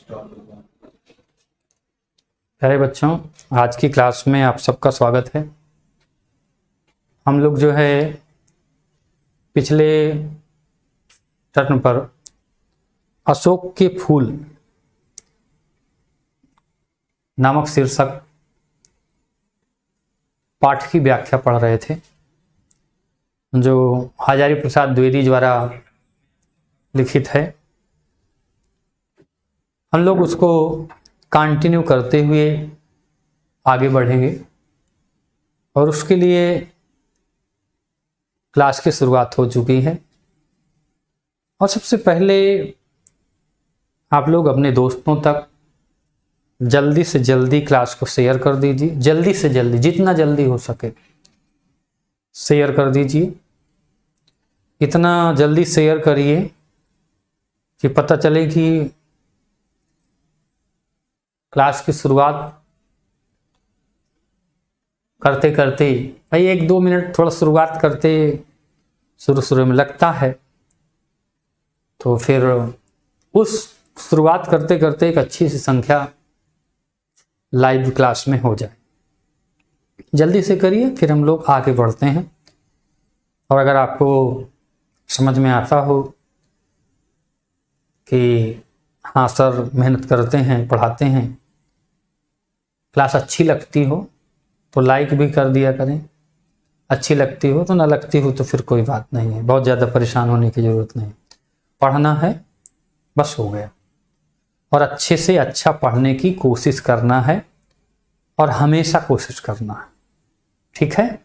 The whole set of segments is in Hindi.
प्यारे बच्चों, आज की क्लास में आप सबका स्वागत है। हम लोग जो है पिछले टर्न पर अशोक के फूल नामक शीर्षक पाठ की व्याख्या पढ़ रहे थे, जो हजारी प्रसाद द्विवेदी द्वारा लिखित है। हम लोग उसको कंटिन्यू करते हुए आगे बढ़ेंगे और उसके लिए क्लास की शुरुआत हो चुकी है। और सबसे पहले आप लोग अपने दोस्तों तक जल्दी से जल्दी क्लास को शेयर कर दीजिए। जल्दी से जल्दी, जितना जल्दी हो सके शेयर कर दीजिए। इतना जल्दी शेयर करिए कि पता चले कि क्लास की शुरुआत करते करते भाई 1-2 मिनट थोड़ा शुरुआत करते शुरू में लगता है, तो फिर उस शुरुआत करते करते एक अच्छी सी संख्या लाइव क्लास में हो जाए। जल्दी से करिए, फिर हम लोग आगे बढ़ते हैं। और अगर आपको समझ में आता हो कि हाँ सर मेहनत करते हैं, पढ़ाते हैं, क्लास अच्छी लगती हो तो लाइक भी कर दिया करें। अच्छी लगती हो तो ना लगती हो तो फिर कोई बात नहीं है, बहुत ज़्यादा परेशान होने की ज़रूरत नहीं। पढ़ना है बस, हो गया। और अच्छे से अच्छा पढ़ने की कोशिश करना है और हमेशा कोशिश करना है, ठीक है।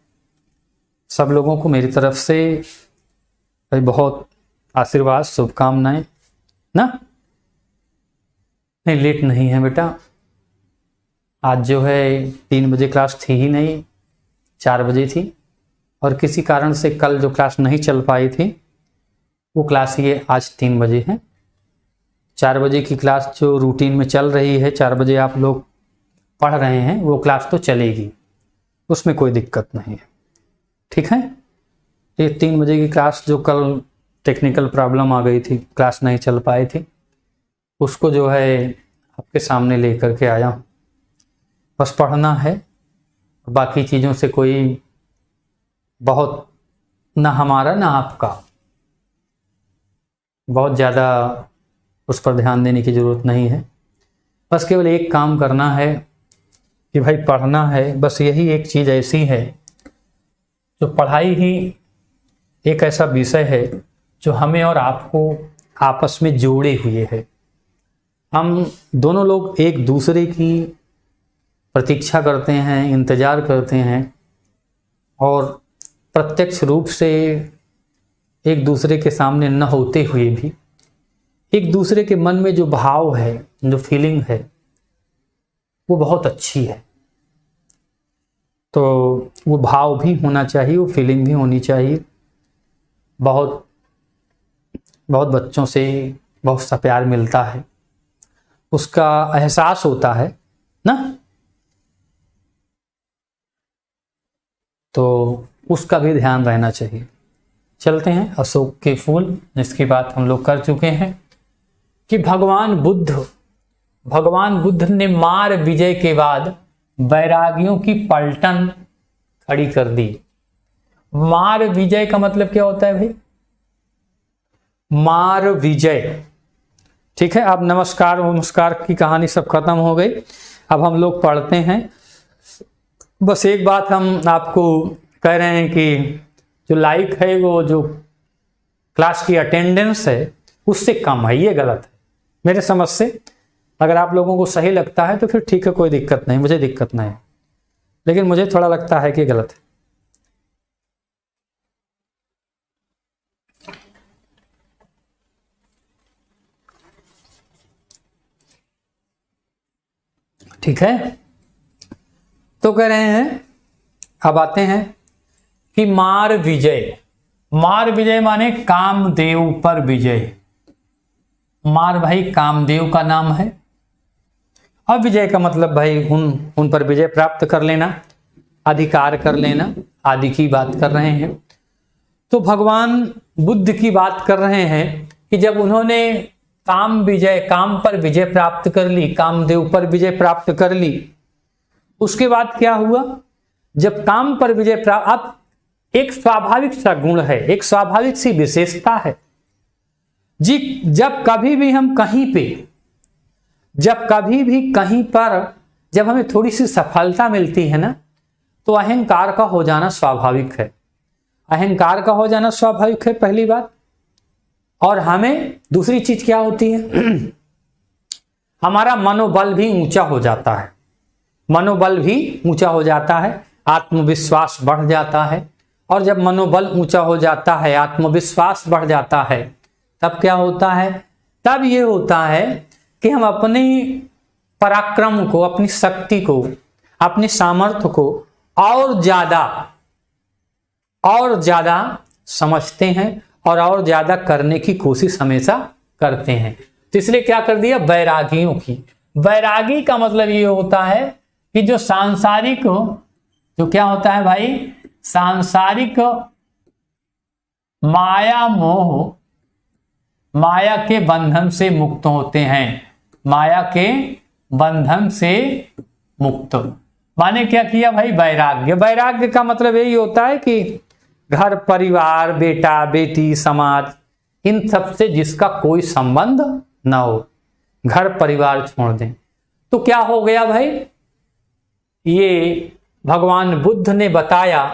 सब लोगों को मेरी तरफ से भाई बहुत आशीर्वाद, शुभकामनाएं ना। नहीं, लेट नहीं है बेटा। आज जो है 3 बजे क्लास थी ही नहीं, 4 बजे थी। और किसी कारण से कल जो क्लास नहीं चल पाई थी वो क्लास ये आज 3 बजे है। 4 बजे की क्लास जो रूटीन में चल रही है, 4 बजे आप लोग पढ़ रहे हैं, वो क्लास तो चलेगी, उसमें कोई दिक्कत नहीं है, ठीक है। ये 3 बजे की क्लास जो कल टेक्निकल प्रॉब्लम आ गई थी, क्लास नहीं चल पाई थी, उसको जो है आपके सामने लेकर के आया हूँ। बस पढ़ना है, बाकी चीज़ों से कोई बहुत ना हमारा ना आपका बहुत ज़्यादा उस पर ध्यान देने की ज़रूरत नहीं है। बस केवल एक काम करना है कि भाई पढ़ना है। बस यही एक चीज़ ऐसी है जो पढ़ाई ही एक ऐसा विषय है जो हमें और आपको आपस में जोड़े हुए है। हम दोनों लोग एक दूसरे की प्रतीक्षा करते हैं, इंतज़ार करते हैं, और प्रत्यक्ष रूप से एक दूसरे के सामने न होते हुए भी एक दूसरे के मन में जो भाव है, जो फीलिंग है, वो बहुत अच्छी है। तो वो भाव भी होना चाहिए, वो फीलिंग भी होनी चाहिए। बहुत बहुत बच्चों से बहुत सा प्यार मिलता है, उसका एहसास होता है ना, तो उसका भी ध्यान रहना चाहिए। चलते हैं अशोक के फूल, जिसकी बात हम लोग कर चुके हैं कि भगवान बुद्ध ने मार विजय के बाद वैरागियों की पलटन खड़ी कर दी। मार विजय का मतलब क्या होता है भाई? मार विजय, ठीक है। अब नमस्कार की कहानी सब खत्म हो गई। अब हम लोग पढ़ते हैं। बस एक बात हम आपको कह रहे हैं कि जो लाइक है, वो जो क्लास की अटेंडेंस है उससे कम है, ये गलत है मेरे समझ से। अगर आप लोगों को सही लगता है तो फिर ठीक है, कोई दिक्कत नहीं, मुझे दिक्कत नहीं है, लेकिन मुझे थोड़ा लगता है कि गलत है। ठीक है, तो कह रहे हैं, अब आते हैं कि मार विजय माने कामदेव पर विजय। मार भाई कामदेव का नाम है, और विजय का मतलब भाई उन पर विजय प्राप्त कर लेना, अधिकार कर लेना आदि की बात कर रहे हैं। तो भगवान बुद्ध की बात कर रहे हैं कि जब उन्होंने काम पर विजय प्राप्त कर ली, कामदेव पर विजय प्राप्त कर ली। उसके बाद क्या हुआ, जब काम पर विजय प्राप्त, अब एक स्वाभाविक सा गुण है, एक स्वाभाविक सी विशेषता है जी। जब कभी भी हम कहीं पे, जब कभी भी कहीं पर जब हमें थोड़ी सी सफलता मिलती है ना, तो अहंकार का हो जाना स्वाभाविक है। अहंकार का हो जाना स्वाभाविक है, पहली बात। और हमें दूसरी चीज क्या होती है, हमारा मनोबल भी ऊंचा हो जाता है। मनोबल भी ऊंचा हो जाता है, आत्मविश्वास बढ़ जाता है। और जब मनोबल ऊंचा हो जाता है, आत्मविश्वास बढ़ जाता है, तब क्या होता है, तब ये होता है कि हम अपने पराक्रम को, अपनी शक्ति को, अपनी सामर्थ्य को और ज्यादा समझते हैं और ज्यादा करने की कोशिश हमेशा करते हैं। तो इसलिए क्या कर दिया, वैरागियों की। वैरागी का मतलब ये होता है कि जो सांसारिक, जो क्या होता है भाई, सांसारिक माया मोह, माया के बंधन से मुक्त होते हैं। माया के बंधन से मुक्त माने क्या किया भाई, वैराग्य। वैराग्य का मतलब यही होता है कि घर परिवार, बेटा बेटी, समाज, इन सब से जिसका कोई संबंध ना हो, घर परिवार छोड़ दें। तो क्या हो गया भाई, ये भगवान बुद्ध ने बताया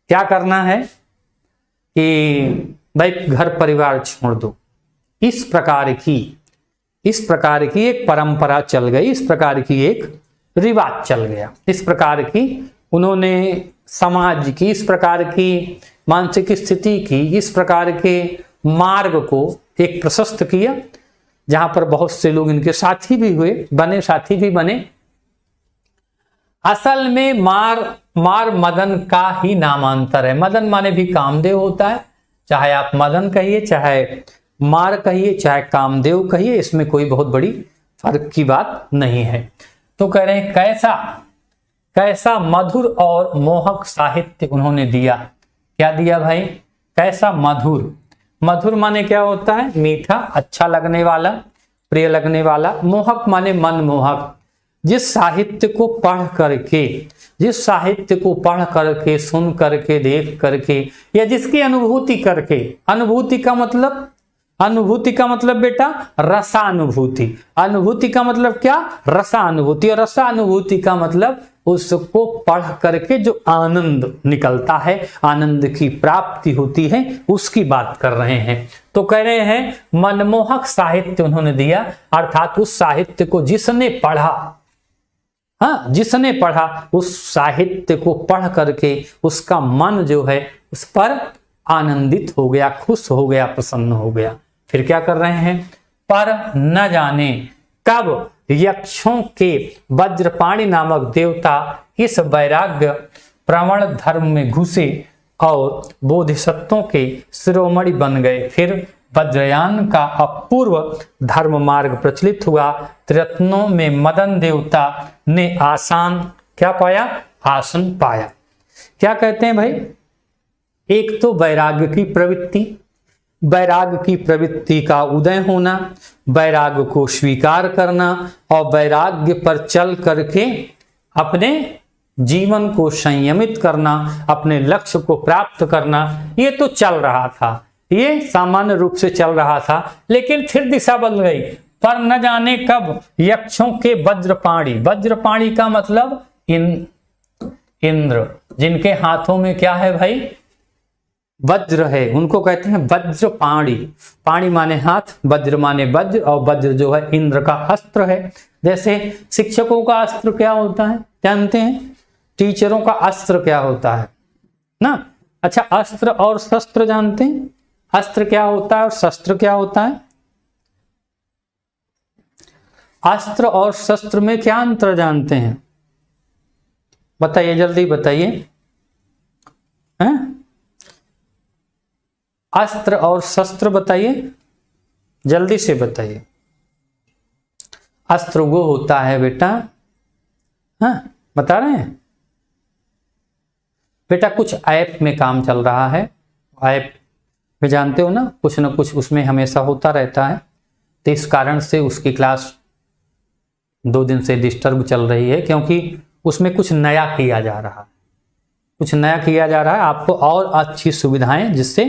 क्या करना है कि भाई घर परिवार छोड़ दो। इस प्रकार की एक परंपरा चल गई, इस प्रकार की एक रिवाज चल गया, इस प्रकार की उन्होंने समाज की, इस प्रकार की मानसिक स्थिति की, इस प्रकार के मार्ग को एक प्रशस्त किया, जहां पर बहुत से लोग इनके साथी भी हुए, साथी भी बने। असल में मार मदन का ही नामांतर है। मदन माने भी कामदेव होता है, चाहे आप मदन कहिए, चाहे मार कहिए, चाहे कामदेव कहिए, इसमें कोई बहुत बड़ी फर्क की बात नहीं है। तो कह रहे हैं कैसा मधुर और मोहक साहित्य उन्होंने दिया। क्या दिया भाई, कैसा मधुर। मधुर माने क्या होता है, मीठा, अच्छा लगने वाला, प्रिय लगने वाला। मोहक माने मनमोहक। जिस साहित्य को पढ़ करके, सुन करके, देख करके, या जिसकी अनुभूति करके, अनुभूति का मतलब बेटा रसानुभूति। अनुभूति का मतलब क्या, रसानुभूति। और रसानुभूति का मतलब उसको पढ़ करके जो आनंद निकलता है, आनंद की प्राप्ति होती है, उसकी बात कर रहे हैं। तो कह रहे हैं मनमोहक साहित्य उन्होंने दिया, अर्थात उस साहित्य को जिसने पढ़ा, उस साहित्य को पढ़ करके उसका मन जो है उस पर आनंदित हो गया, खुश हो गया, प्रसन्न हो गया। फिर क्या कर रहे हैं, पर न जाने कब यक्षों के वज्रपाणि नामक देवता इस वैराग्य प्रवण धर्म में घुसे और बोधिसत्वों के शिरोमणि बन गए। फिर वज्रयान का अपूर्व धर्म मार्ग प्रचलित हुआ। त्रिरत्नों में मदन देवता ने आसन पाया। क्या कहते हैं भाई, एक तो वैराग्य की प्रवृत्ति का उदय होना, वैराग्य को स्वीकार करना और वैराग्य पर चल करके अपने जीवन को संयमित करना, अपने लक्ष्य को प्राप्त करना, ये तो चल रहा था, ये सामान्य रूप से चल रहा था। लेकिन फिर दिशा बदल गई। पर न जाने कब यक्षों के वज्रपाणि का मतलब इंद्र, जिनके हाथों में क्या है भाई, वज्र है, उनको कहते हैं वज्रपाणि। पाणि माने हाथ, वज्र माने वज्र, और वज्र जो है इंद्र का अस्त्र है। जैसे शिक्षकों का अस्त्र क्या होता है जानते हैं, टीचरों का अस्त्र क्या होता है ना। अच्छा, अस्त्र और शस्त्र जानते हैं, अस्त्र क्या होता है और शस्त्र क्या होता है। अस्त्र और शस्त्र में क्या अंतर जानते हैं, बताइए, जल्दी बताइए। अस्त्र और शस्त्र बताइए, जल्दी से बताइए। अस्त्र वो होता है बेटा, बता रहे हैं बेटा, कुछ ऐप में काम चल रहा है, ऐप में जानते हो ना, कुछ उसमें हमेशा होता रहता है। तो इस कारण से उसकी क्लास 2 दिन से डिस्टर्ब चल रही है, क्योंकि उसमें कुछ नया किया जा रहा है, कुछ नया किया जा रहा है। आपको और अच्छी सुविधाएं जिससे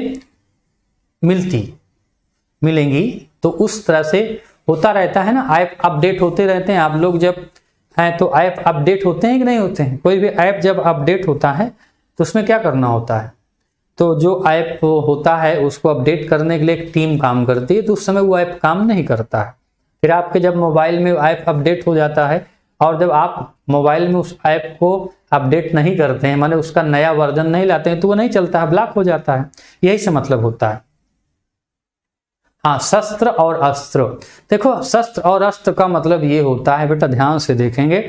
मिलेंगी, तो उस तरह से होता रहता है ना। ऐप अपडेट होते रहते हैं। आप लोग जब हैं तो ऐप अपडेट होते हैं कि नहीं होते हैं? कोई भी ऐप जब अपडेट होता है तो उसमें क्या करना होता है, तो जो ऐप होता है उसको अपडेट करने के लिए एक टीम काम करती है, तो उस समय वो ऐप काम नहीं करता है। फिर आपके जब मोबाइल में ऐप अपडेट हो जाता है और जब आप मोबाइल में उस ऐप को अपडेट नहीं करते हैं, माने उसका नया वर्जन नहीं लाते हैं, तो वो नहीं चलता है, ब्लॉक हो जाता है। यही से मतलब होता है। हाँ, शस्त्र और अस्त्र। देखो, शस्त्र और अस्त्र का मतलब ये होता है, बेटा ध्यान से देखेंगे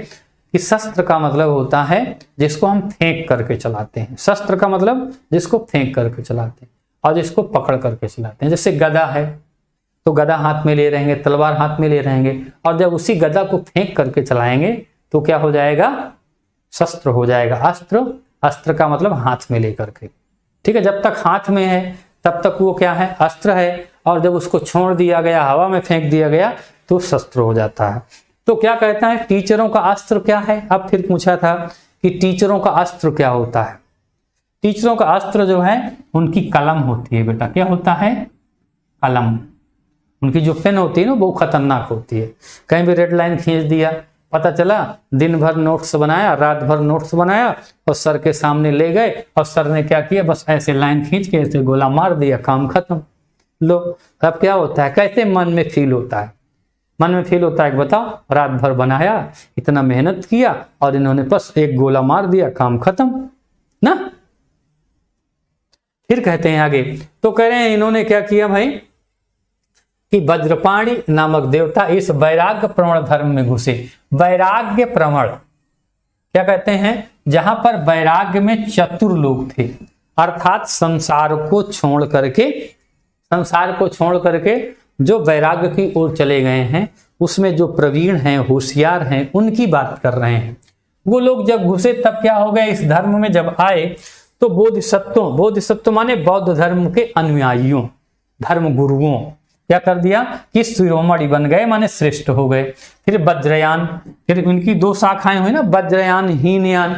कि शस्त्र का मतलब होता है जिसको हम फेंक करके चलाते हैं। शस्त्र का मतलब जिसको फेंक करके चलाते हैं और जिसको पकड़ करके चलाते हैं। जैसे गदा है तो गदा हाथ में ले रहेंगे, तलवार हाथ में ले रहेंगे, और जब उसी गदा को फेंक करके चलाएंगे तो क्या हो जाएगा? शस्त्र हो जाएगा। अस्त्र, अस्त्र का मतलब हाथ में लेकर के, ठीक है। जब तक हाथ में है तब तक वो क्या है? अस्त्र है, और जब उसको छोड़ दिया गया, हवा में फेंक दिया गया, तो शस्त्र हो जाता है। तो क्या कहता है, टीचरों का अस्त्र क्या है? अब फिर पूछा था कि टीचरों का अस्त्र क्या होता है। टीचरों का अस्त्र जो है उनकी कलम होती है बेटा। क्या होता है? कलम। उनकी जो पेन होती है ना वो खतरनाक होती है। कहीं भी रेड लाइन खींच दिया, पता चला दिन भर नोट्स बनाया, रात भर नोट्स बनाया और सर के सामने ले गए और सर ने क्या किया, बस ऐसे लाइन खींच के ऐसे गोला मार दिया, काम खत्म। लो, अब क्या होता है? कैसे मन में फील होता है? मन में फील होता है कि बताओ, रात भर बनाया, इतना मेहनत किया और इन्होंने बस एक गोला मार दिया, काम खत्म ना। फिर कहते हैं आगे, तो कह रहे हैं इन्होंने क्या किया भाई कि वज्रपाणि नामक देवता इस वैराग्य प्रवण धर्म में घुसे। वैराग्य प्रवण क्या कहते हैं? जहां पर वैराग्य में चतुर लोग थे, अर्थात संसार को छोड़ करके जो वैराग्य की ओर चले गए हैं, उसमें जो प्रवीण हैं, होशियार हैं, उनकी बात कर रहे हैं। वो लोग जब घुसे तब क्या हो गया, इस धर्म में जब आए तो बोधिसत्व माने बौद्ध धर्म के अनुयायियों, धर्म गुरुओं क्या कर दिया कि शिरोमणि बन गए, माने श्रेष्ठ हो गए। फिर वज्रयान, फिर उनकी 2 शाखाएं हुई ना, वज्रयान हीनयान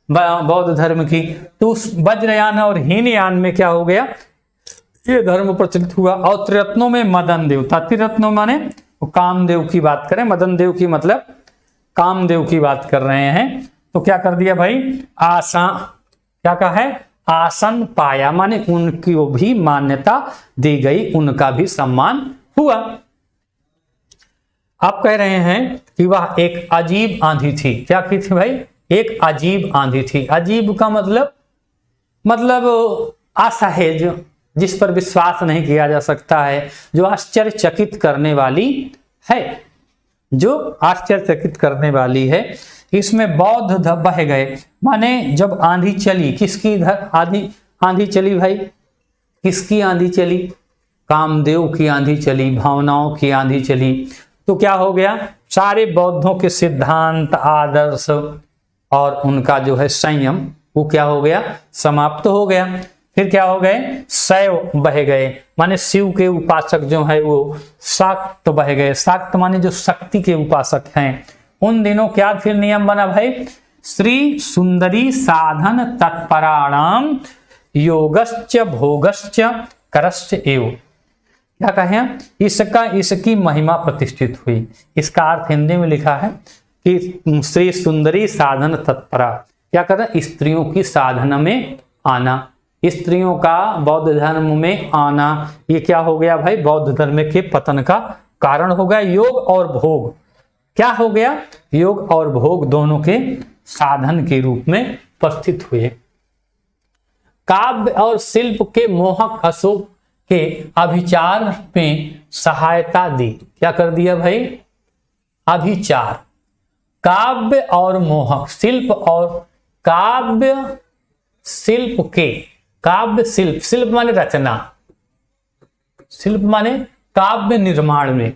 बौद्ध धर्म की। तो उस वज्रयान और हीनयान में क्या हो गया, ये धर्म प्रचलित हुआ। और त्रिरत्नों में मदन देवता, त्रिरत्नों माने कामदेव की बात करें, मदन देव की मतलब कामदेव की बात कर रहे हैं। तो क्या कर दिया भाई, क्या कहा है, आसन पाया, माने उनकी भी मान्यता दी गई, उनका भी सम्मान हुआ। आप कह रहे हैं कि वह एक अजीब आंधी थी। क्या की थी भाई? एक अजीब आंधी थी। अजीब का मतलब असहज, जिस पर विश्वास नहीं किया जा सकता है, जो आश्चर्यचकित करने वाली है, इसमें बौद्ध बह गए। माने जब आंधी चली, किसकी आंधी चली भाई? किसकी आंधी चली? कामदेव की आंधी चली, भावनाओं की आंधी चली। तो क्या हो गया, सारे बौद्धों के सिद्धांत, आदर्श और उनका जो है संयम, वो क्या हो गया, समाप्त हो गया। फिर क्या हो गए, शैव बह गए, माने शिव के उपासक जो है वो शाक्त बह गए। शाक्त माने जो शक्ति के उपासक हैं। उन दिनों क्या फिर नियम बना भाई, श्री सुंदरी साधन तत्पराणाम योगश्च भोगश्च करश्च एव। क्या कहें, इसकी महिमा प्रतिष्ठित हुई। इसका अर्थ हिंदी में लिखा है कि श्री सुंदरी साधन तत्परा, क्या कर रहे, स्त्रियों की साधना में आना, स्त्रियों का बौद्ध धर्म में आना, ये क्या हो गया भाई, बौद्ध धर्म के पतन का कारण हो गया। योग और भोग क्या हो गया, योग और भोग दोनों के साधन के रूप में उपस्थित हुए। काव्य और शिल्प के मोहक अशोक के अभिचार में सहायता दी। क्या कर दिया भाई, अभिचार, काव्य और मोहक, शिल्प और काव्य शिल्प के, काव्य शिल्प, शिल्प माने रचना, शिल्प माने काव्य निर्माण में,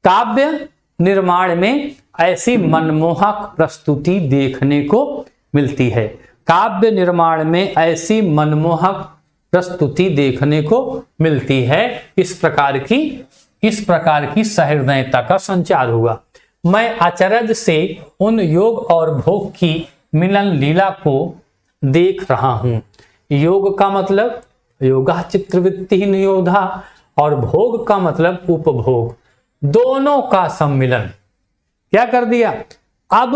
काव्य निर्माण में ऐसी मनमोहक प्रस्तुति देखने को मिलती है। काव्य निर्माण में ऐसी मनमोहक प्रस्तुति देखने को मिलती है। इस प्रकार की इस प्रकार की सहृदयता का संचार हुआ। मैं अचरज से उन योग और भोग की मिलन लीला को देख रहा हूं। योग का मतलब योगा चित्रवृत्ति नियोधा, और भोग का मतलब उपभोग, दोनों का सम्मिलन। क्या कर दिया? अब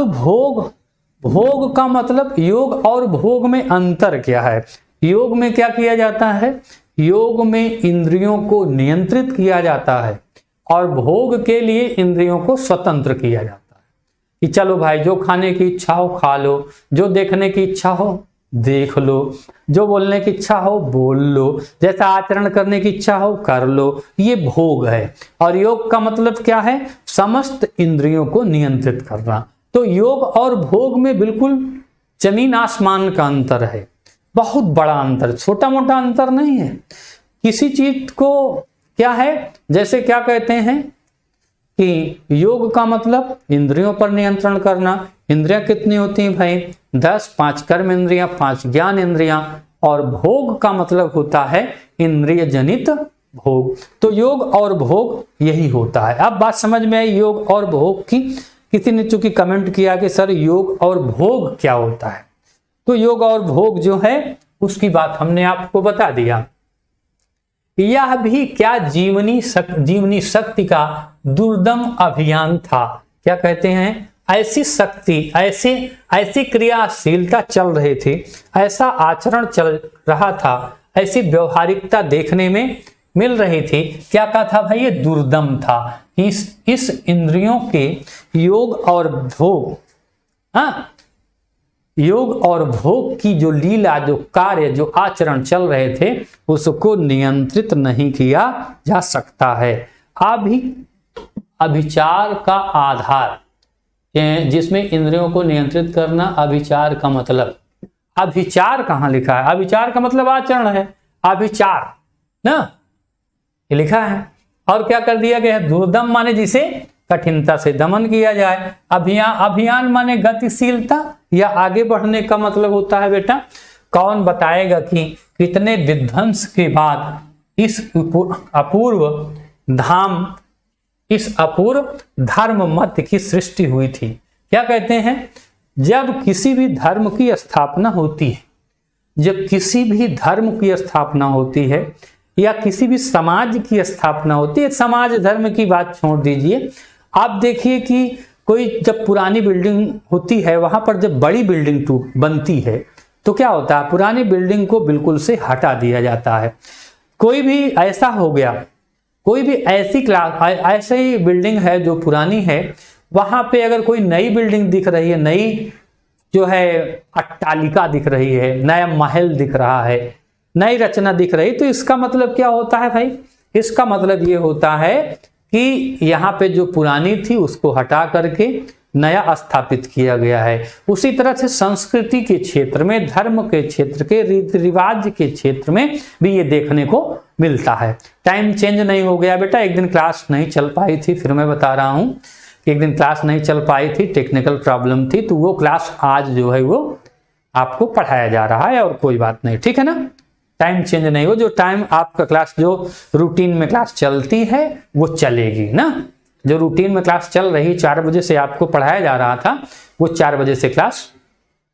भोग का मतलब योग और भोग में अंतर क्या है? योग में क्या किया जाता है? योग में इंद्रियों को नियंत्रित किया जाता है और भोग के लिए इंद्रियों को स्वतंत्र किया जाता है कि चलो भाई, जो खाने की इच्छा हो खा लो, जो देखने की इच्छा हो देख लो, जो बोलने की इच्छा हो बोल लो, जैसा आचरण करने की इच्छा हो कर लो। ये भोग है। और योग का मतलब क्या है? समस्त इंद्रियों को नियंत्रित करना। तो योग और भोग में बिल्कुल जमीन आसमान का अंतर है, बहुत बड़ा अंतर, छोटा मोटा अंतर नहीं है। किसी चीज को क्या है, जैसे क्या कहते हैं कि योग का मतलब इंद्रियों पर नियंत्रण करना। इंद्रियां कितनी होती हैं भाई? 10, 5 कर्म इंद्रियां, 5 ज्ञान इंद्रियां। और भोग का मतलब होता है इंद्रिय जनित भोग। तो योग और भोग यही होता है। अब बात समझ में आई योग और भोग की। किसी ने चूंकि कमेंट किया कि सर योग और भोग क्या होता है, तो योग और भोग जो है उसकी बात हमने आपको बता दिया। यह भी क्या जीवनी शक्ति का दुर्दम अभियान था। क्या कहते हैं? ऐसी शक्ति, ऐसी क्रियाशीलता चल रही थी, ऐसा आचरण चल रहा था, ऐसी व्यवहारिकता देखने में मिल रही थी। क्या कहा था भाई? ये दुर्दम था। इस इंद्रियों के योग और भोग, योग और भोग की जो लीला, जो कार्य, जो आचरण चल रहे थे, उसको नियंत्रित नहीं किया जा सकता है। अभिचार का आधार, जिसमें इंद्रियों को नियंत्रित करना, अभिचार का मतलब, अभिचार कहां लिखा है? अभिचार का मतलब आचरण है, अभिचार ना ये लिखा है। और क्या कर दिया गया है? दुर्दम माने जिसे कठिनता से दमन किया जाए। अभियान माने गतिशीलता या आगे बढ़ने का मतलब होता है। बेटा कौन बताएगा कि कितने विध्वंस के बाद इस अपूर्व धर्म मत की सृष्टि हुई थी। क्या कहते हैं? जब किसी भी धर्म की स्थापना होती है, जब किसी भी धर्म की स्थापना होती है या किसी भी समाज की स्थापना होती है, समाज धर्म की बात छोड़ दीजिए, आप देखिए कि कोई जब पुरानी बिल्डिंग होती है, वहां पर जब बड़ी बिल्डिंग बनती है तो क्या होता है? पुरानी बिल्डिंग को बिल्कुल से हटा दिया जाता है। कोई भी ऐसा हो गया, कोई भी ऐसी बिल्डिंग है जो पुरानी है, वहां पे अगर कोई नई बिल्डिंग दिख रही है, नई जो है अट्टालिका दिख रही है, नया महल दिख रहा है, नई रचना दिख रही, तो इसका मतलब क्या होता है भाई? इसका मतलब ये होता है कि यहाँ पे जो पुरानी थी उसको हटा करके नया स्थापित किया गया है। उसी तरह से संस्कृति के क्षेत्र में, धर्म के क्षेत्र के, रीति रिवाज के क्षेत्र में भी ये देखने को मिलता है। टाइम चेंज नहीं हो गया बेटा। एक दिन क्लास नहीं चल पाई थी, फिर मैं बता रहा हूँ, एक दिन क्लास नहीं चल पाई थी, टेक्निकल प्रॉब्लम थी, तो वो क्लास आज जो है वो आपको पढ़ाया जा रहा है और कोई बात नहीं, ठीक है ना। टाइम चेंज नहीं हो, जो टाइम आपका क्लास, जो रूटीन में क्लास चलती है वो चलेगी ना। जो रूटीन में क्लास चल रही, 4 बजे से आपको पढ़ाया जा रहा था, वो 4 बजे से क्लास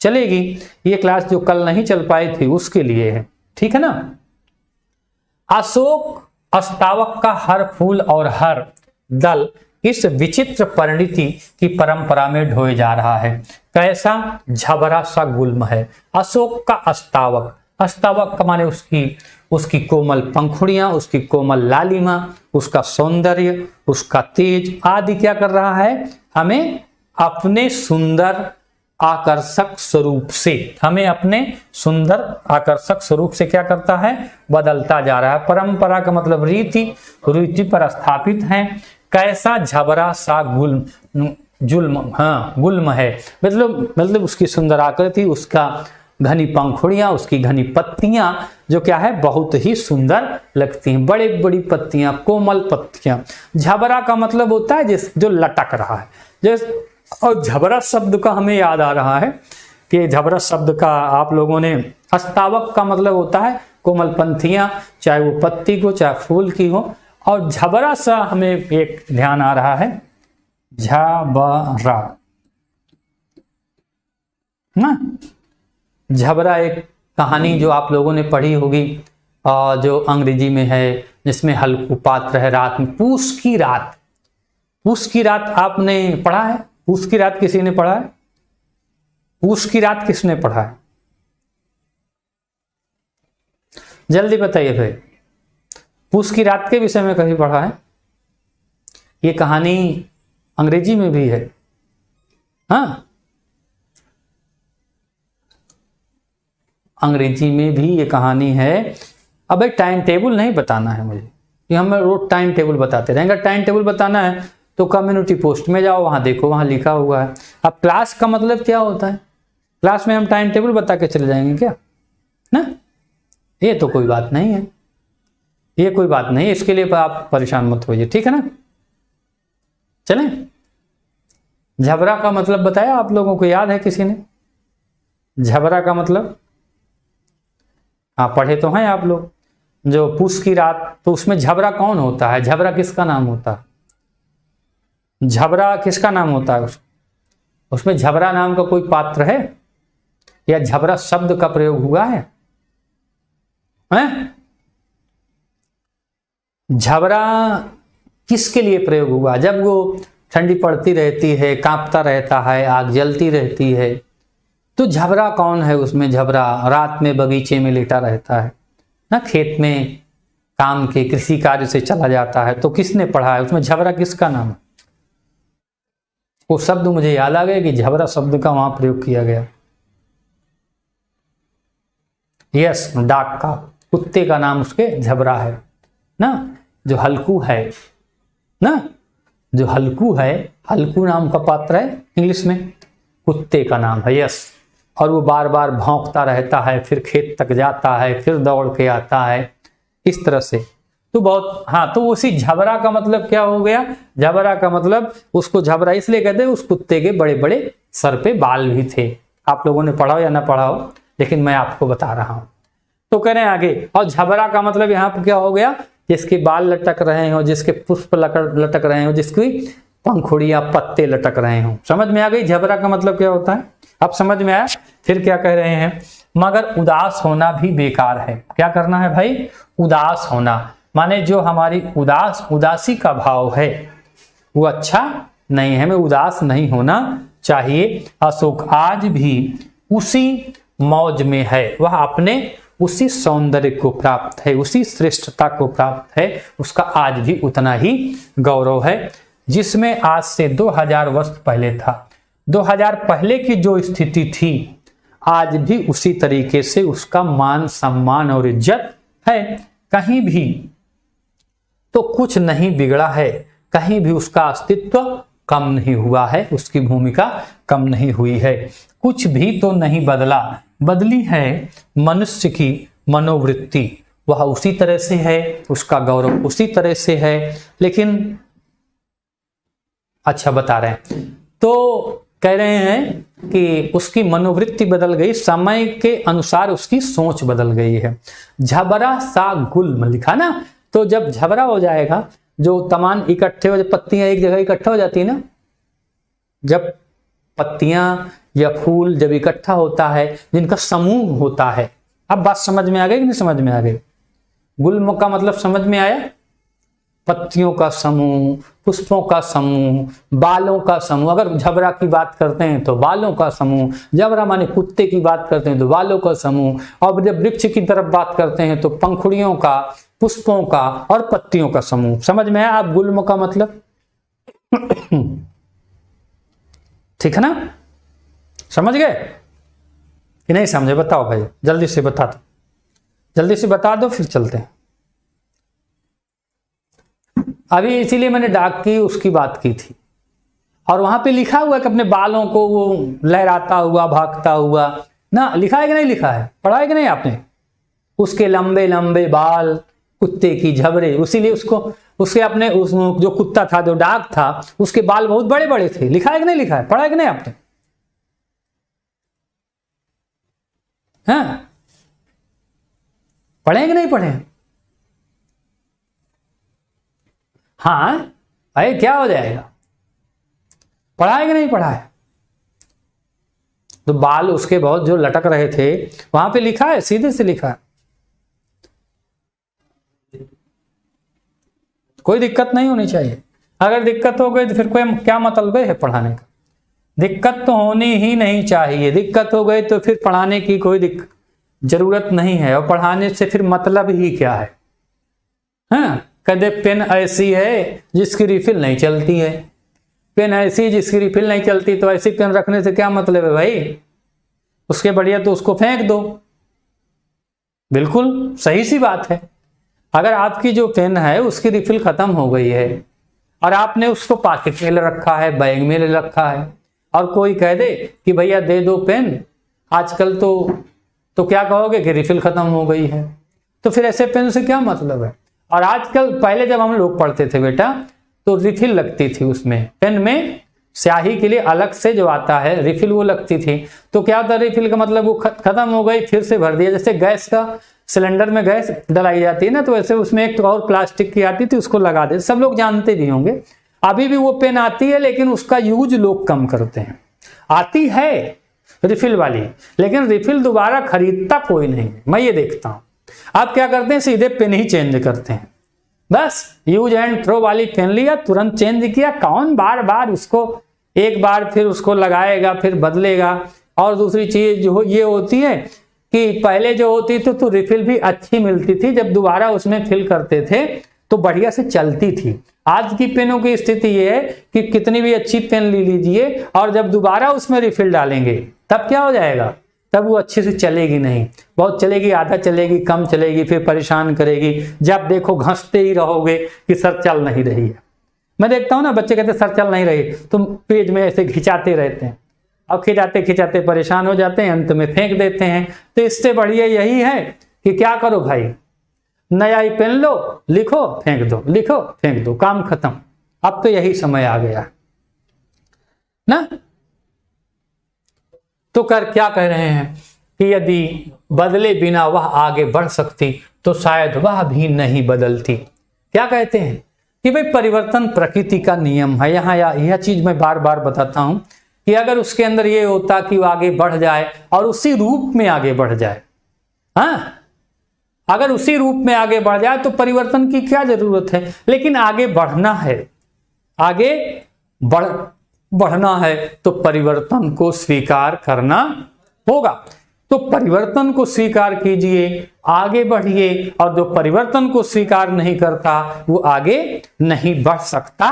चलेगी। ये क्लास जो कल नहीं चल पाई थी उसके लिए है, ठीक है ना। अशोक अस्तावक का हर फूल और हर दल इस विचित्र परिणति की परंपरा में ढोए जा रहा है। कैसा झबरा सा गुल्म है अशोक का अस्तावक। अस्तावक का माने उसकी कोमल पंखुड़ियां, उसकी कोमल लालिमा, उसका सौंदर्य, उसका तेज आदि क्या कर रहा है? हमें अपने सुंदर आकर्षक स्वरूप से, हमें अपने सुंदर आकर्षक स्वरूप से क्या करता है? बदलता जा रहा है। परंपरा का मतलब रीति पर स्थापित है। कैसा झबरा सा गुल्म है, मतलब उसकी सुंदर आकृति, उसका घनी पंखुड़ियां, उसकी घनी पत्तियां जो क्या है बहुत ही सुंदर लगती हैं, बड़ी बड़ी पत्तियां, कोमल पत्तियां। झबरा का मतलब होता है जो लटक रहा है। और झबरा शब्द का हमें याद आ रहा है कि झबरा शब्द का आप लोगों ने, अस्तावक का मतलब होता है कोमल पंथियां, चाहे वो पत्ती को चाहे फूल की हो, और झबरा सा हमें एक ध्यान आ रहा है, झबरा ना। झबरा एक कहानी जो आप लोगों ने पढ़ी होगी, जो अंग्रेजी में है, जिसमें हल्कू पात्र है, रात में पूस की रात। पूस की रात आपने पढ़ा है? पूस की रात किसी ने पढ़ा है? पूस की रात किसने पढ़ा है? जल्दी बताइए भाई, पूस की रात के विषय में कभी पढ़ा है? ये कहानी अंग्रेजी में भी है। हाँ, अंग्रेजी में भी ये कहानी है। अब भाई टाइम टेबल नहीं बताना है मुझे, कि हम रोज टाइम टेबल बताते रहेंगे। टाइम टेबल बताना है तो कम्युनिटी पोस्ट में जाओ, वहां देखो, वहां लिखा हुआ है। अब क्लास का मतलब क्या होता है? क्लास में हम टाइम टेबल बता के चले जाएंगे क्या? ना, ये तो कोई बात नहीं है, ये कोई बात नहीं, इसके लिए आप परेशान मत होइए, ठीक है ना। चलें, झबरा का मतलब बताया आप लोगों को, याद है किसी ने? झबरा का मतलब हाँ, पढ़े तो हैं आप लोग। जो पूस की रात, तो उसमें झबरा कौन होता है? झबरा किसका नाम होता है? झबरा किसका नाम होता है? उसमें झबरा नाम का कोई पात्र है, या झबरा शब्द का प्रयोग हुआ है? हैं? झबरा किसके लिए प्रयोग हुआ? जब वो ठंडी पड़ती रहती है, कांपता रहता है, आग जलती रहती है, तो झबरा कौन है उसमें? झबरा रात में बगीचे में लेटा रहता है ना, खेत में काम के कृषि कार्य से चला जाता है। तो किसने पढ़ा है उसमें? झबरा किसका नाम है? वो शब्द मुझे याद आ गया कि झबरा शब्द का वहां प्रयोग किया गया। यस, डाक का, कुत्ते का नाम उसके झबरा है ना, जो हल्कू है ना, जो हल्कू है, हल्कू नाम का पात्र है इंग्लिश में, कुत्ते का नाम है। यस, और वो बार बार भौंकता रहता है, फिर खेत तक जाता है, फिर दौड़ के आता है, इस तरह से। तो बहुत, हाँ, तो उसी झबरा का मतलब क्या हो गया? झबरा का मतलब, उसको झबरा इसलिए कहते हैं, उस कुत्ते के बड़े बड़े सर पे बाल भी थे। आप लोगों ने पढ़ा हो या ना पढ़ा हो, लेकिन मैं आपको बता रहा हूं। तो कह रहे हैं आगे, और झबरा का मतलब यहाँ पर क्या हो गया? जिसके बाल लटक रहे हो, जिसके पुष्प लटक रहे हो, जिसकी पंखुड़ियां पत्ते लटक रहे हो। समझ में आ गई झबरा का मतलब क्या होता है? अब समझ में आया? फिर क्या कह रहे हैं? मगर उदास होना भी बेकार है। क्या करना है भाई? उदास होना, माने जो हमारी उदासी का भाव है वो अच्छा नहीं है, हमें उदास नहीं होना चाहिए। अशोक आज भी उसी मौज में है, वह अपने उसी सौंदर्य को प्राप्त है, उसी श्रेष्ठता को प्राप्त है, उसका आज भी उतना ही गौरव है जिसमें आज से 2000 वर्ष पहले था। 2000 पहले की जो स्थिति थी, आज भी उसी तरीके से उसका मान सम्मान और इज्जत है। कहीं भी तो कुछ नहीं बिगड़ा है, कहीं भी उसका अस्तित्व कम नहीं हुआ है, उसकी भूमिका कम नहीं हुई है, कुछ भी तो नहीं बदला। बदली है मनुष्य की मनोवृत्ति, वह उसी तरह से है, उसका गौरव उसी तरह से है। लेकिन अच्छा बता रहे हैं, तो कह रहे हैं कि उसकी मनोवृत्ति बदल गई, समय के अनुसार उसकी सोच बदल गई है। झबरा सा गुल लिखा ना, तो जब झबरा हो जाएगा, जो तमाम इकट्ठे हो, जब पत्तियां एक जगह इकट्ठा हो जाती है ना, जब पत्तियां या फूल जब इकट्ठा होता है, जिनका समूह होता है। अब बात समझ में आ गई कि नहीं समझ में आ गई? गुल का मतलब समझ में आया? पत्तियों का समूह, पुष्पों का समूह, बालों का समूह। अगर झबरा की बात करते हैं तो बालों का समूह, झबरा माने कुत्ते की बात करते हैं तो बालों का समूह, और जब वृक्ष की तरफ बात करते हैं तो पंखुड़ियों का, पुष्पों का और पत्तियों का समूह। समझ में आया आप गुल्म का मतलब? ठीक है ना? समझ गए कि नहीं समझे? बताओ भाई, जल्दी से बता दो, जल्दी से बता दो, फिर चलते हैं। अभी इसीलिए मैंने डाक की उसकी बात की थी, और वहां पे लिखा हुआ है कि अपने बालों को वो लहराता हुआ, भागता हुआ ना, लिखा है कि नहीं लिखा है? पढ़ा है कि नहीं आपने? उसके लंबे लंबे बाल, कुत्ते की झबरे, इसीलिए उसको, उसके अपने उस जो कुत्ता था, जो डाक था, उसके बाल बहुत बड़े बड़े थे। लिखा है कि नहीं लिखा है? पढ़ा है कि नहीं आपने? हाँ, पढ़े कि नहीं पढ़े? हाँ अरे क्या हो जाएगा, पढ़ा है कि नहीं पढ़ा है? तो बाल उसके बहुत जो लटक रहे थे वहां पे लिखा है, सीधे से लिखा है, कोई दिक्कत नहीं होनी चाहिए। अगर दिक्कत हो गई तो फिर कोई क्या मतलब है पढ़ाने का? दिक्कत तो होनी ही नहीं चाहिए। दिक्कत हो गई तो फिर पढ़ाने की कोई जरूरत नहीं है, और पढ़ाने से फिर मतलब ही क्या है? हाँ, कदे पेन ऐसी है जिसकी रिफिल नहीं चलती है, पेन ऐसी जिसकी रिफिल नहीं चलती, तो ऐसी पेन रखने से क्या मतलब है भाई? उसके बढ़िया तो उसको फेंक दो। बिल्कुल सही सी बात है। अगर आपकी जो पेन है उसकी रिफिल खत्म हो गई है और आपने उसको पॉकेट में ले रखा है, बैग में ले रखा है, और कोई कह दे कि भैया दे दो पेन, आजकल तो क्या कहोगे कि रिफिल खत्म हो गई है। तो फिर ऐसे पेन से क्या मतलब है? और आजकल, पहले जब हम लोग पढ़ते थे बेटा तो रिफिल लगती थी उसमें, पेन में स्याही के लिए अलग से जो आता है रिफिल वो लगती थी। तो क्या होता है रिफिल का मतलब वो खत्म हो गई फिर से भर दिया। जैसे गैस का सिलेंडर में गैस डलाई जाती है ना, तो वैसे उसमें एक और प्लास्टिक की आती थी, उसको लगा दे। सब लोग जानते भी होंगे। अभी भी वो पेन आती है लेकिन उसका यूज लोग कम करते हैं। आती है रिफिल वाली, लेकिन रिफिल दोबारा खरीदता कोई नहीं। मैं ये देखता हूं आप क्या करते हैं, सीधे पेन ही चेंज करते हैं। बस यूज एंड थ्रो वाली पेन लिया, तुरंत चेंज किया। कौन बार बार उसको, एक बार फिर उसको लगाएगा फिर बदलेगा। और दूसरी चीज जो ये होती है कि पहले जो होती थी तो रिफिल भी अच्छी मिलती थी, जब दोबारा उसमें फिल करते थे तो बढ़िया से चलती थी। आज की पेनों की स्थिति ये है कि कितनी भी अच्छी पेन ले लीजिए और जब दोबारा उसमें रिफिल डालेंगे तब क्या हो जाएगा, तब वो अच्छे से चलेगी नहीं। बहुत चलेगी, आधा चलेगी, कम चलेगी, फिर परेशान करेगी। जब देखो घंसते ही रहोगे कि सर चल नहीं रही है। मैं देखता हूं ना बच्चे कहते सर चल नहीं रही, तुम पेज में ऐसे खिंचाते रहते हैं और खिंचाते खिंचाते परेशान हो जाते हैं, अंत में फेंक देते हैं। तो इससे बढ़िया यही है कि क्या करो भाई, नया ही पेन लो, लिखो फेंक दो, लिखो फेंक दो, काम खत्म। अब तो यही समय आ गया ना। तो क्या कह रहे हैं कि यदि बदले बिना वह आगे बढ़ सकती तो शायद वह भी नहीं बदलती। क्या कहते हैं कि भाई परिवर्तन प्रकृति का नियम है। यहाँ यह चीज मैं बार बार बताता हूं कि अगर उसके अंदर ये होता कि वो आगे बढ़ जाए और उसी रूप में आगे बढ़ जाए, हाँ, अगर उसी रूप में आगे बढ़ जाए तो परिवर्तन की क्या जरूरत है। लेकिन आगे बढ़ना है, आगे बढ़ना है तो परिवर्तन को स्वीकार करना होगा। तो परिवर्तन को स्वीकार कीजिए, आगे बढ़िए। और जो परिवर्तन को स्वीकार नहीं करता वो आगे नहीं बढ़ सकता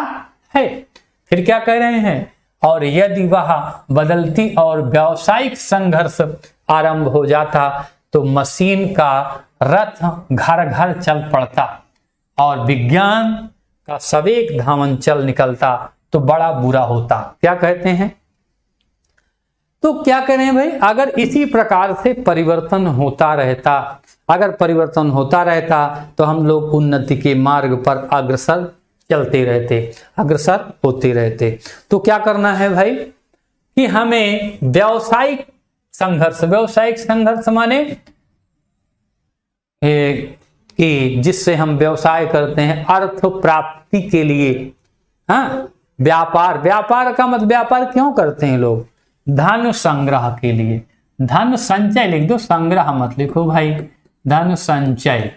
है। फिर क्या कह रहे हैं, और यदि वह बदलती और व्यावसायिक संघर्ष आरंभ हो जाता तो मशीन का रथ घर घर चल पड़ता और विज्ञान का सवेग धावन चल निकलता तो बड़ा बुरा होता। क्या कहते हैं, तो क्या कह रहे हैं भाई, अगर इसी प्रकार से परिवर्तन होता रहता, अगर परिवर्तन होता रहता तो हम लोग उन्नति के मार्ग पर अग्रसर चलते रहते, अग्रसर होते रहते। तो क्या करना है भाई कि हमें व्यावसायिक संघर्ष माने कि जिससे हम व्यवसाय करते हैं अर्थ प्राप्ति के लिए। हाँ, व्यापार का मतलब, व्यापार क्यों करते हैं लोग, धन संग्रह के लिए। धन संचय लिख दो, संग्रह मत लिखो भाई। धन संचय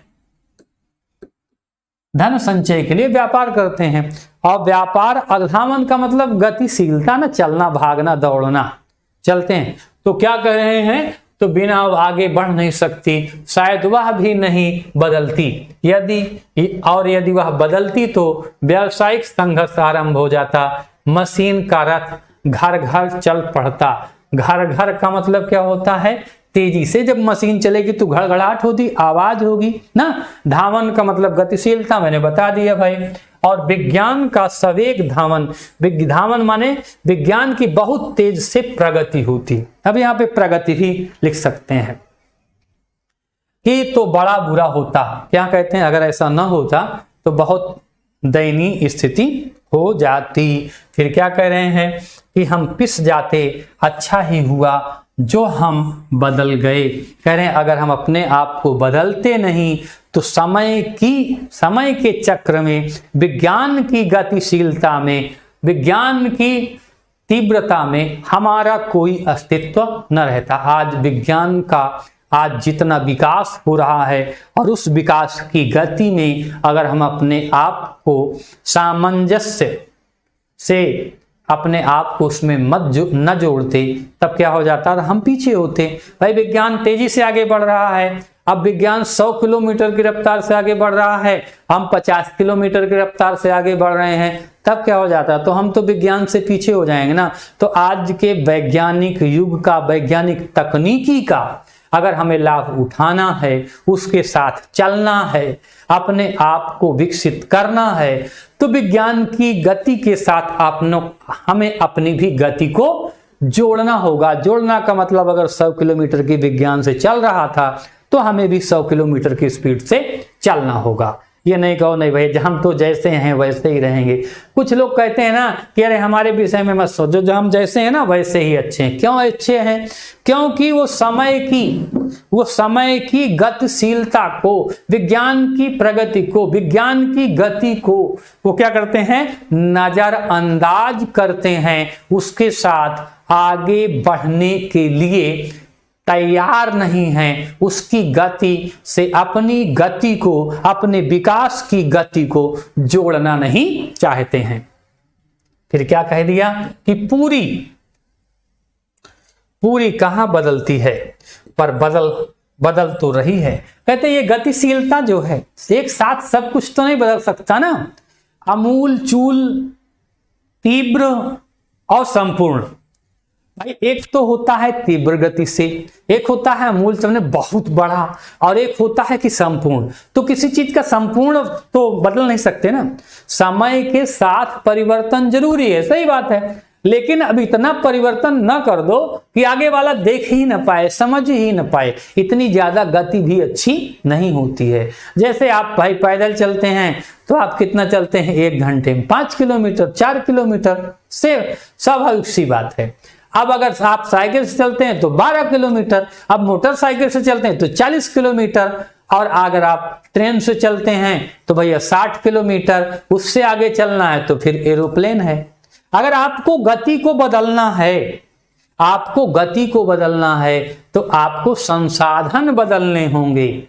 के लिए व्यापार करते हैं। और व्यापार अधावन का मतलब गतिशीलता ना, चलना, भागना, दौड़ना, चलते हैं। तो क्या कह रहे हैं, तो बिना आगे बढ़ नहीं सकती, शायद वह भी नहीं बदलती। यदि वह बदलती तो व्यावसायिक संघर्ष आरंभ हो जाता, मशीन का रथ घर घर चल पड़ता। घर घर का मतलब क्या होता है, तेजी से जब मशीन चलेगी तो घड़घड़ाहट होगी, आवाज होगी ना। धावन का मतलब गतिशीलता, मैंने बता दिया भाई। और विज्ञान का सवेग धावन माने विज्ञान की बहुत तेज से प्रगति होती। अब यहाँ पे प्रगति भी लिख सकते हैं कि तो बड़ा बुरा होता। क्या कहते हैं, अगर ऐसा न होता तो बहुत दयनीय स्थिति हो जाती। फिर क्या कह रहे हैं कि हम पिस जाते, अच्छा ही हुआ जो हम बदल गए। कह रहे हैं अगर हम अपने आप को बदलते नहीं तो समय के चक्र में, विज्ञान की गतिशीलता में, विज्ञान की तीव्रता में हमारा कोई अस्तित्व न रहता। आज विज्ञान का आज जितना विकास हो रहा है और उस विकास की गति में अगर हम अपने आप को सामंजस्य से अपने आप को उसमें न जोड़ते, तब क्या हो जाता है, हम पीछे होते। भाई विज्ञान तेजी से आगे बढ़ रहा है, अब विज्ञान 100 किलोमीटर की रफ्तार से आगे बढ़ रहा है, हम 50 किलोमीटर की रफ्तार से आगे बढ़ रहे हैं, तब क्या हो जाता है, तो हम तो विज्ञान से पीछे हो जाएंगे ना। तो आज के वैज्ञानिक युग का, वैज्ञानिक तकनीकी का अगर हमें लाभ उठाना है, उसके साथ चलना है, अपने आप को विकसित करना है, तो विज्ञान की गति के साथ हमें अपनी भी गति को जोड़ना होगा। जोड़ना का मतलब अगर 100 किलोमीटर की विज्ञान से चल रहा था तो हमें भी 100 किलोमीटर की स्पीड से चलना होगा। ये नहीं कहो नहीं भाई हम तो जैसे हैं वैसे ही रहेंगे। कुछ लोग कहते हैं ना कि अरे हमारे विषय में मत सोचो, जो हम जैसे हैं ना वैसे ही अच्छे हैं। क्यों अच्छे हैं? क्योंकि वो समय की गतिशीलता को, विज्ञान की प्रगति को, विज्ञान की गति को वो क्या करते हैं, नजरअंदाज करते हैं, उसके साथ आगे बढ़ने के लिए तैयार नहीं हैं, उसकी गति से अपनी गति को, अपने विकास की गति को जोड़ना नहीं चाहते हैं। फिर क्या कह दिया कि पूरी कहां बदलती है, पर बदल तो रही है। कहते ये गतिशीलता जो है एक साथ सब कुछ तो नहीं बदल सकता ना, अमूल चूल, तीव्र और संपूर्ण। भाई एक तो होता है तीव्र गति से, एक होता है अमूल चलने बहुत बड़ा, और एक होता है कि संपूर्ण। तो किसी चीज का संपूर्ण तो बदल नहीं सकते ना, समय के साथ परिवर्तन जरूरी है, सही बात है। लेकिन अब इतना परिवर्तन न कर दो कि आगे वाला देख ही न पाए, समझ ही न पाए। इतनी ज्यादा गति भी अच्छी नहीं होती है। जैसे आप भाई पैदल चलते हैं तो आप कितना चलते हैं, 1 घंटे में 5 किलोमीटर 4 किलोमीटर से, स्वाभाविक सी बात है। अब अगर आप साइकिल से चलते हैं तो 12 किलोमीटर, अब मोटरसाइकिल से चलते हैं तो 40 किलोमीटर, और अगर आप ट्रेन से चलते हैं तो भैया 60 किलोमीटर, उससे आगे चलना है तो फिर एरोप्लेन है। अगर आपको गति को बदलना है, तो आपको संसाधन बदलने होंगे,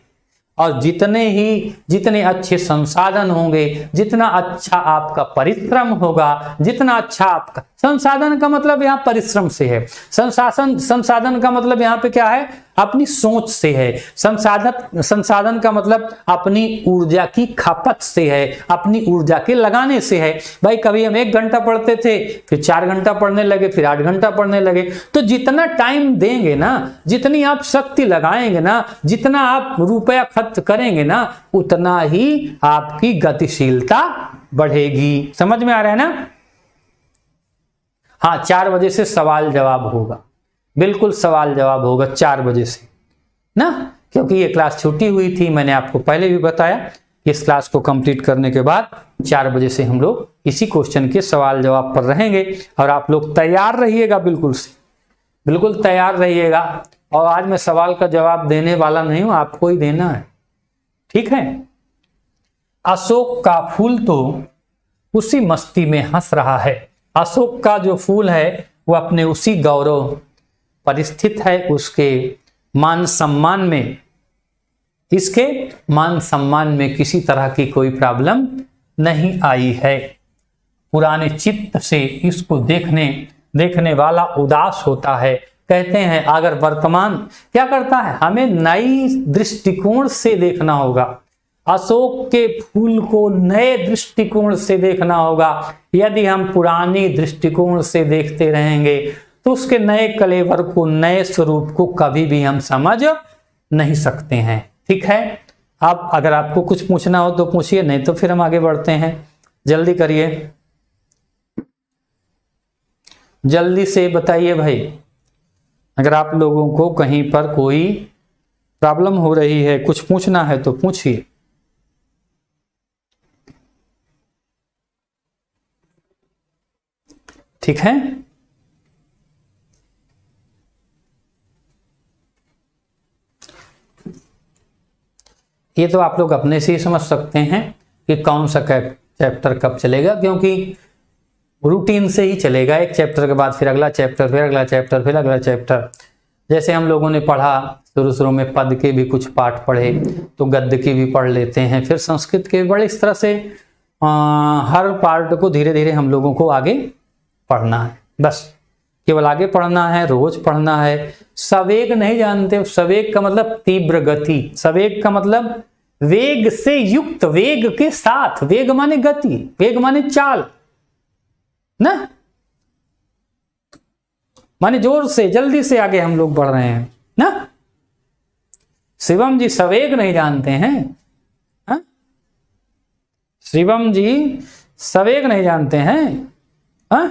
और जितने अच्छे संसाधन होंगे, जितना अच्छा आपका परिश्रम होगा, जितना अच्छा आपका संसाधन का मतलब यहाँ परिश्रम से है, संसाधन का मतलब यहाँ पे क्या है, अपनी सोच से है। संसाधन का मतलब अपनी ऊर्जा की खपत से है, अपनी ऊर्जा के लगाने से है। भाई कभी हम 1 घंटा पढ़ते थे, फिर 4 घंटा पढ़ने लगे, फिर 8 घंटा पढ़ने लगे। तो जितना टाइम देंगे ना, जितनी आप शक्ति लगाएंगे ना, जितना आप रुपया खर्च करेंगे ना, उतना ही आपकी गतिशीलता बढ़ेगी। समझ में आ रहा है ना? हाँ, 4 बजे से सवाल जवाब होगा, बिल्कुल सवाल जवाब होगा 4 बजे से ना, क्योंकि ये क्लास छूटी हुई थी। मैंने आपको पहले भी बताया कि इस क्लास को कंप्लीट करने के बाद 4 बजे से हम लोग इसी क्वेश्चन के सवाल जवाब पर रहेंगे, और आप लोग तैयार रहिएगा, बिल्कुल तैयार रहिएगा। और आज मैं सवाल का जवाब देने वाला नहीं हूं, आपको ही देना है, ठीक है। अशोक का फूल तो उसी मस्ती में हंस रहा है। अशोक का जो फूल है वो अपने उसी गौरव पर स्थित है, उसके मान सम्मान में, इसके मान सम्मान में किसी तरह की कोई प्रॉब्लम नहीं आई है। पुराने चित्त से इसको देखने वाला उदास होता है। कहते हैं अगर वर्तमान क्या करता है, हमें नई दृष्टिकोण से देखना होगा। अशोक के फूल को नए दृष्टिकोण से देखना होगा। यदि हम पुरानी दृष्टिकोण से देखते रहेंगे तो उसके नए कलेवर को, नए स्वरूप को कभी भी हम समझ नहीं सकते हैं, ठीक है। अब अगर आपको कुछ पूछना हो तो पूछिए, नहीं तो फिर हम आगे बढ़ते हैं। जल्दी करिए, जल्दी से बताइए भाई। अगर आप लोगों को कहीं पर कोई प्रॉब्लम हो रही है, कुछ पूछना है तो पूछिए। ठीक है, ये तो आप लोग अपने से ही समझ सकते हैं कि कौन सा चैप्टर कब चलेगा, क्योंकि रूटीन से ही चलेगा। एक चैप्टर के बाद फिर अगला चैप्टर, फिर अगला चैप्टर, फिर अगला चैप्टर। जैसे हम लोगों ने पढ़ा शुरू में पद के भी कुछ पाठ पढ़े, तो गद्य की भी पढ़ लेते हैं, फिर संस्कृत के भी पढ़े। इस तरह से हर पार्ट को धीरे धीरे हम लोगों को आगे पढ़ना है, बस केवल आगे पढ़ना है, रोज पढ़ना है। सवेग नहीं जानते, सवेग का मतलब तीव्र गति, सवेग का मतलब वेग से युक्त, वेग के साथ, वेग माने गति, वेग माने चाल ना, माने जोर से जल्दी से आगे हम लोग बढ़ रहे हैं ना। शिवम जी सवेग नहीं जानते हैं, हा? शिवम जी सवेग नहीं जानते हैं। हा?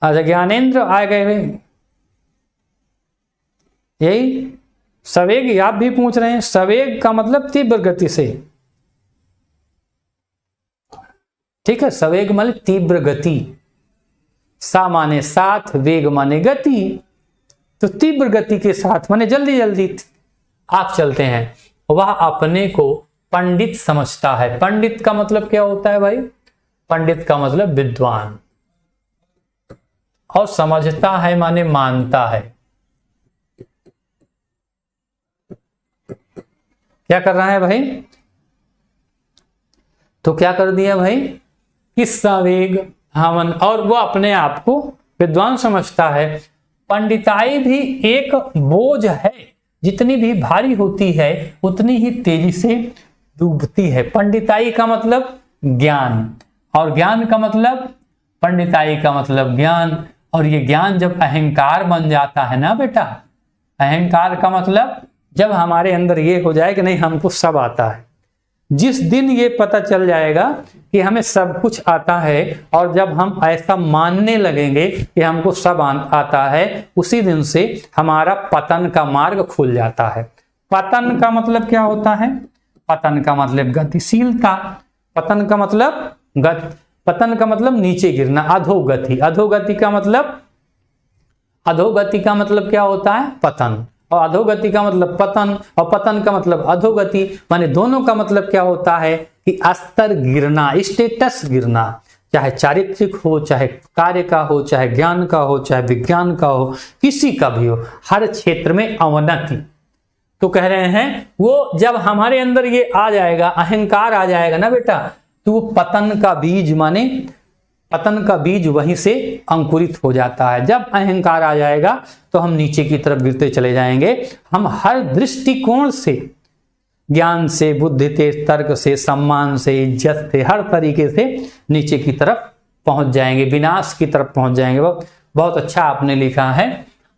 अच्छा ज्ञानेंद्र आ गए, यही सवेग आप भी पूछ रहे हैं। सवेग का मतलब तीव्र गति से, ठीक है। सवेग माने तीव्र गति, सा माने साथ, वेग माने गति, तो तीव्र गति के साथ माने जल्दी जल्दी आप चलते हैं। वह अपने को पंडित समझता है। पंडित का मतलब क्या होता है भाई? पंडित का मतलब विद्वान, और समझता है माने मानता है। क्या कर रहा है भाई? तो क्या कर दिया भाई? किस सवेग हमन, और वो अपने आप को विद्वान समझता है। पंडिताई भी एक बोझ है, जितनी भी भारी होती है उतनी ही तेजी से डूबती है। पंडिताई का मतलब ज्ञान, और ज्ञान का मतलब पंडिताई का मतलब ज्ञान। और ये ज्ञान जब अहंकार बन जाता है ना बेटा, अहंकार का मतलब जब हमारे अंदर ये हो जाए कि नहीं हमको सब आता है, जिस दिन ये पता चल जाएगा कि हमें सब कुछ आता है, और जब हम ऐसा मानने लगेंगे कि हमको सब आता है, उसी दिन से हमारा पतन का मार्ग खुल जाता है। पतन का मतलब क्या होता है? पतन का मतलब गतिशीलता, पतन का मतलब पतन का मतलब नीचे गिरना, अधोगति। अधोगति का मतलब, अधोगति का मतलब क्या होता है? पतन, और अधोगति का मतलब पतन, और पतन का मतलब अधोगति। माने दोनों का मतलब क्या होता है कि स्तर गिरना, स्टेटस गिरना, चाहे चारित्रिक हो, चाहे कार्य का हो, चाहे ज्ञान का हो, चाहे विज्ञान का हो, किसी का भी हो, हर क्षेत्र में अवनति। तो कह रहे हैं वो जब हमारे अंदर ये आ जाएगा, अहंकार आ जाएगा ना बेटा, तो वो पतन का बीज, माने पतन का बीज वहीं से अंकुरित हो जाता है। जब अहंकार आ जाएगा तो हम नीचे की तरफ गिरते चले जाएंगे। हम हर दृष्टिकोण से, ज्ञान से, बुद्धि से, तर्क से, सम्मान से, इज्जत से, हर तरीके से नीचे की तरफ पहुंच जाएंगे, विनाश की तरफ पहुंच जाएंगे। बहुत अच्छा आपने लिखा है।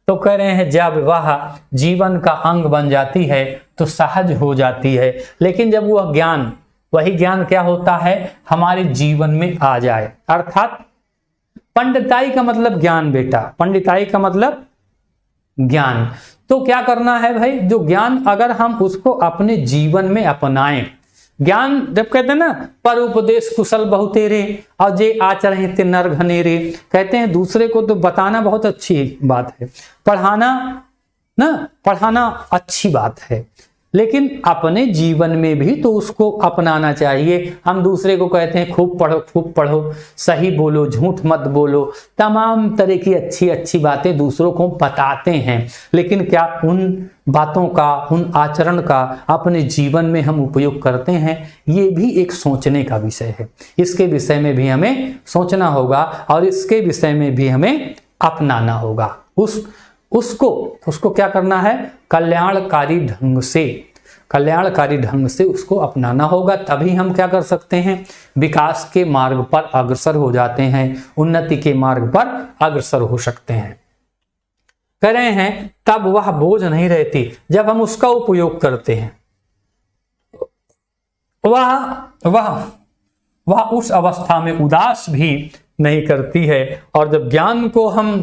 तो कह रहे हैं जब वह जीवन का अंग बन जाती है तो सहज हो जाती है, लेकिन जब वह ज्ञान, वही ज्ञान क्या होता है? हमारे जीवन में आ जाए। अर्थात पंडिताई का मतलब ज्ञान बेटा, पंडिताई का मतलब ज्ञान। तो क्या करना है भाई? जो ज्ञान अगर हम उसको अपने जीवन में अपनाएं, ज्ञान जब कहते हैं ना, पर उपदेश कुशल बहुतेरे और जे आचरण ते नर घनेरे, कहते हैं दूसरे को तो बताना बहुत अच्छी बात है, पढ़ाना ना, पढ़ाना अच्छी बात है, लेकिन अपने जीवन में भी तो उसको अपनाना चाहिए। हम दूसरे को कहते हैं खूब पढ़ो, खूब पढ़ो, सही बोलो, झूठ मत बोलो, तमाम तरह की अच्छी अच्छी बातें दूसरों को बताते हैं, लेकिन क्या उन बातों का, उन आचरण का अपने जीवन में हम उपयोग करते हैं? ये भी एक सोचने का विषय है। इसके विषय में भी हमें सोचना होगा, और इसके विषय में भी हमें अपनाना होगा। उसको क्या करना है? कल्याणकारी ढंग से, कल्याणकारी ढंग से उसको अपनाना होगा। तभी हम क्या कर सकते हैं? विकास के मार्ग पर अग्रसर हो जाते हैं, उन्नति के मार्ग पर अग्रसर हो सकते हैं। कह रहे हैं तब वह बोझ नहीं रहती जब हम उसका उपयोग करते हैं। वह उस अवस्था में उदास भी नहीं करती है। और जब ज्ञान को हम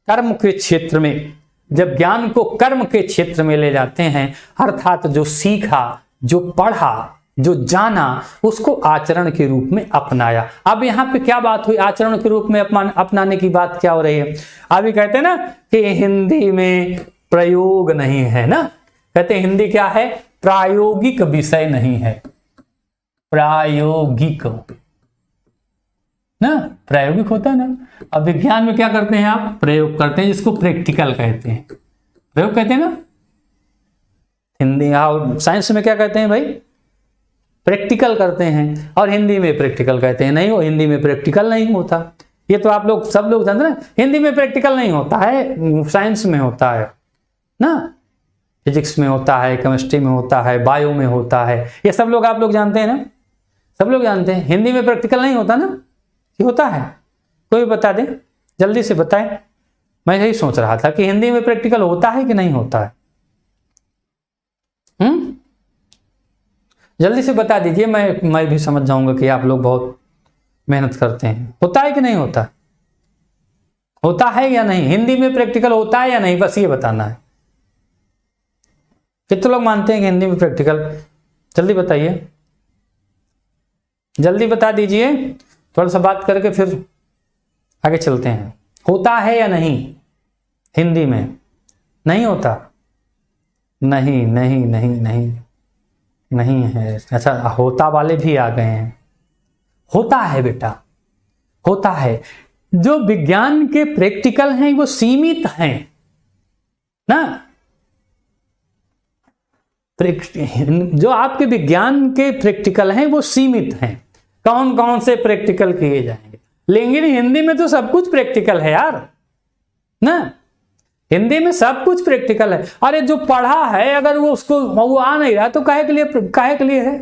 कर्म के क्षेत्र में, जब ज्ञान को कर्म के क्षेत्र में ले जाते हैं, अर्थात जो सीखा, जो पढ़ा, जो जाना, उसको आचरण के रूप में अपनाया। अब यहाँ पे क्या बात हुई? आचरण के रूप में अपनाने की बात क्या हो रही है? अभी कहते हैं ना कि हिंदी में प्रयोग नहीं है ना, कहते हैं हिंदी क्या है, प्रायोगिक विषय नहीं है। प्रायोगिक ना, प्रायोगिक होता है ना। अब विज्ञान में क्या करते हैं आप, प्रयोग करते हैं, जिसको प्रैक्टिकल कहते हैं, प्रयोग कहते हैं ना। हिंदी और साइंस में क्या कहते हैं भाई, प्रैक्टिकल करते हैं, और हिंदी में प्रैक्टिकल कहते हैं। नहीं, वो हिंदी में प्रैक्टिकल नहीं होता, ये तो आप लोग सब लोग जानते हैं ना। हिंदी में प्रैक्टिकल नहीं होता है, साइंस में होता है ना, फिजिक्स में होता है, केमिस्ट्री में होता है, बायो में होता है, ये सब लोग आप लोग जानते हैं ना, सब लोग जानते हैं। हिंदी में प्रैक्टिकल नहीं होता ना, ये होता है। कोई बता दे, जल्दी से बताए। मैं यही सोच रहा था कि हिंदी में प्रैक्टिकल होता है कि नहीं होता है। जल्दी से बता दीजिए, मैं भी समझ जाऊंगा कि आप लोग बहुत मेहनत करते हैं। होता है कि नहीं होता, होता है या नहीं, हिंदी में प्रैक्टिकल होता है या नहीं, बस ये बताना है। कितने लोग मानते हैं कि हिंदी में प्रैक्टिकल, जल्दी बताइए, जल्दी बता दीजिए, थोड़ा सा बात करके फिर आगे चलते हैं। होता है या नहीं हिंदी में, नहीं होता, नहीं नहीं नहीं नहीं नहीं है। अच्छा, होता वाले भी आ गए हैं। होता है बेटा, होता है। जो विज्ञान के प्रैक्टिकल हैं वो सीमित हैं ना, जो आपके विज्ञान के प्रैक्टिकल हैं वो सीमित हैं। कौन कौन से प्रैक्टिकल किए जाएंगे, लेकिन हिंदी में तो सब कुछ प्रैक्टिकल है यार ना, हिंदी में सब कुछ प्रैक्टिकल है। अरे जो पढ़ा है अगर वो उसको वो आ नहीं रहा तो काहे के लिए है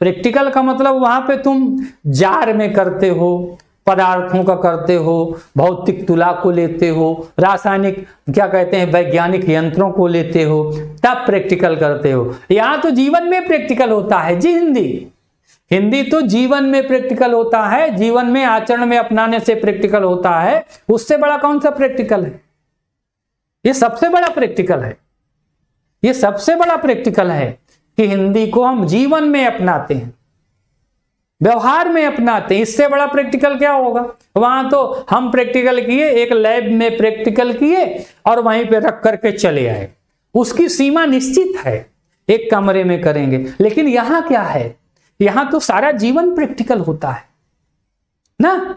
प्रैक्टिकल का मतलब। वहां पे तुम जार में करते हो, पदार्थों का करते हो, भौतिक तुला को लेते हो, रासायनिक क्या कहते हैं वैज्ञानिक यंत्रों को लेते हो, तब प्रैक्टिकल करते हो। यहां तो जीवन में प्रैक्टिकल होता है जी। हिंदी तो जीवन में प्रैक्टिकल होता है, जीवन में आचरण में अपनाने से प्रैक्टिकल होता है। उससे बड़ा कौन सा प्रैक्टिकल है, ये सबसे बड़ा प्रैक्टिकल है, ये सबसे बड़ा प्रैक्टिकल है कि हिंदी को हम जीवन में अपनाते हैं, व्यवहार में अपनाते हैं। इससे बड़ा प्रैक्टिकल क्या होगा। वहां तो हम प्रैक्टिकल किए, एक लैब में प्रैक्टिकल किए और वहीं पे रख करके चले आए, उसकी सीमा निश्चित है, एक कमरे में करेंगे। लेकिन यहां क्या है, यहां तो सारा जीवन प्रैक्टिकल होता है ना।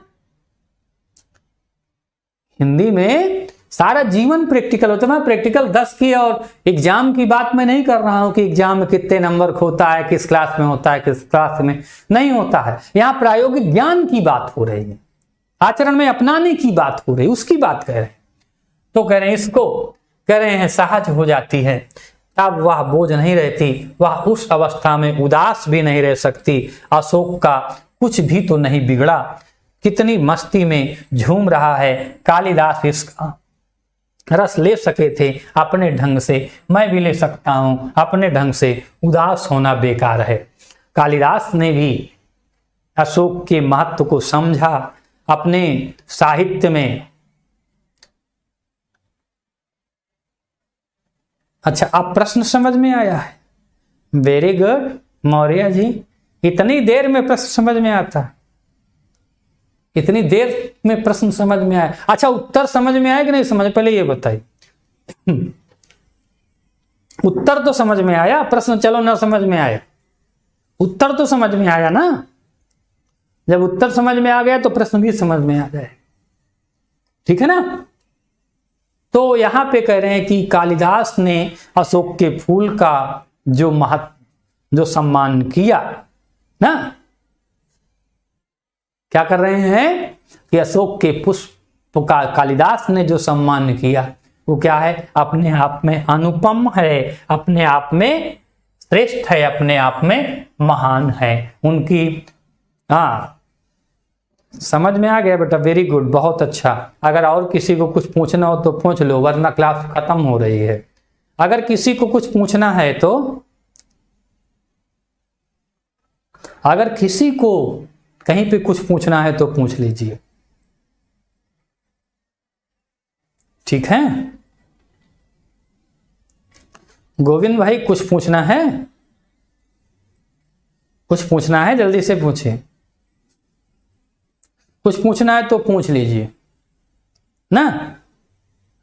हिंदी में सारा जीवन प्रैक्टिकल होता है। मैं प्रैक्टिकल 10 की और एग्जाम की बात मैं नहीं कर रहा हूं कि एग्जाम में कितने नंबर होता है, किस क्लास में होता है, किस क्लास में नहीं होता है। यहां प्रायोगिक ज्ञान की बात हो रही है, आचरण में अपनाने की बात हो रही है, उसकी बात कह रहे हैं। तो कह रहे हैं इसको कह रहे हैं सहज हो जाती है, तब वह बोझ नहीं रहती, वह उस अवस्था में उदास भी नहीं रह सकती। अशोक का कुछ भी तो नहीं बिगड़ा, कितनी मस्ती में झूम रहा है। कालिदास इसका रस ले सके थे अपने ढंग से, मैं भी ले सकता हूं अपने ढंग से। उदास होना बेकार है। कालिदास ने भी अशोक के महत्व को समझा अपने साहित्य में। अच्छा, अब प्रश्न समझ में आया है, वेरी गुड मौर्य जी। इतनी देर में प्रश्न समझ में आता है, इतनी देर में प्रश्न समझ में आया। अच्छा, उत्तर समझ में आया कि नहीं समझ, पहले ये बताइए। उत्तर तो समझ में आया, प्रश्न चलो ना समझ में आया, उत्तर तो समझ में आया ना। जब उत्तर समझ में आ गया तो प्रश्न भी समझ में आ जाए, ठीक है ना। तो यहां पे कह रहे हैं कि कालिदास ने अशोक के फूल का जो जो सम्मान किया ना, क्या कर रहे हैं कि अशोक के पुष्प का कालिदास ने जो सम्मान किया वो क्या है, अपने आप में अनुपम है, अपने आप में श्रेष्ठ है, अपने आप में महान है। उनकी समझ में आ गया बेटा, वेरी गुड, बहुत अच्छा। अगर और किसी को कुछ पूछना हो तो पूछ लो, वरना क्लास खत्म हो रही है। अगर किसी को कुछ पूछना है तो, अगर किसी को कहीं पे कुछ पूछना है तो पूछ लीजिए, ठीक है। गोविंद भाई कुछ पूछना है, कुछ पूछना है, जल्दी से पूछिए। कुछ पूछना है तो पूछ लीजिए ना,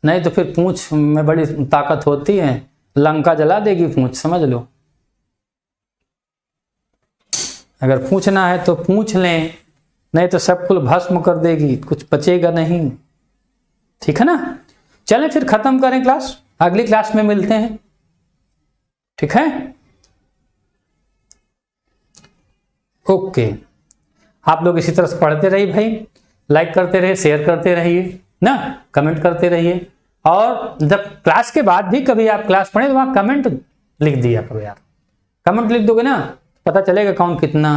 नहीं तो फिर पूछ में बड़ी ताकत होती है, लंका जला देगी पूंछ, समझ लो। अगर पूछना है तो पूछ लें, नहीं तो सब कुल भस्म कर देगी, कुछ बचेगा नहीं। ठीक है ना। चलें फिर खत्म करें क्लास, अगली क्लास में मिलते हैं। ठीक है, ओके। आप लोग इसी तरह से पढ़ते रहिए भाई, लाइक करते रहिए, शेयर करते रहिए ना, कमेंट करते रहिए। और जब क्लास के बाद भी कभी आप क्लास पढ़ें तो वहां कमेंट लिख दिया करो यार। कमेंट लिख दोगे ना, पता चलेगा कौन कितना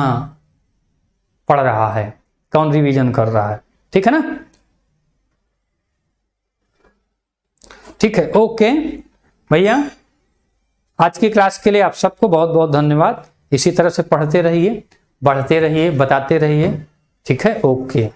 पढ़ रहा है, कौन रिवीजन कर रहा है। ठीक है ना। ठीक है, ओके भैया। आज की क्लास के लिए आप सबको बहुत बहुत धन्यवाद। इसी तरह से पढ़ते रहिए, बढ़ते रहिए, बताते रहिए। ठीक है, ओके।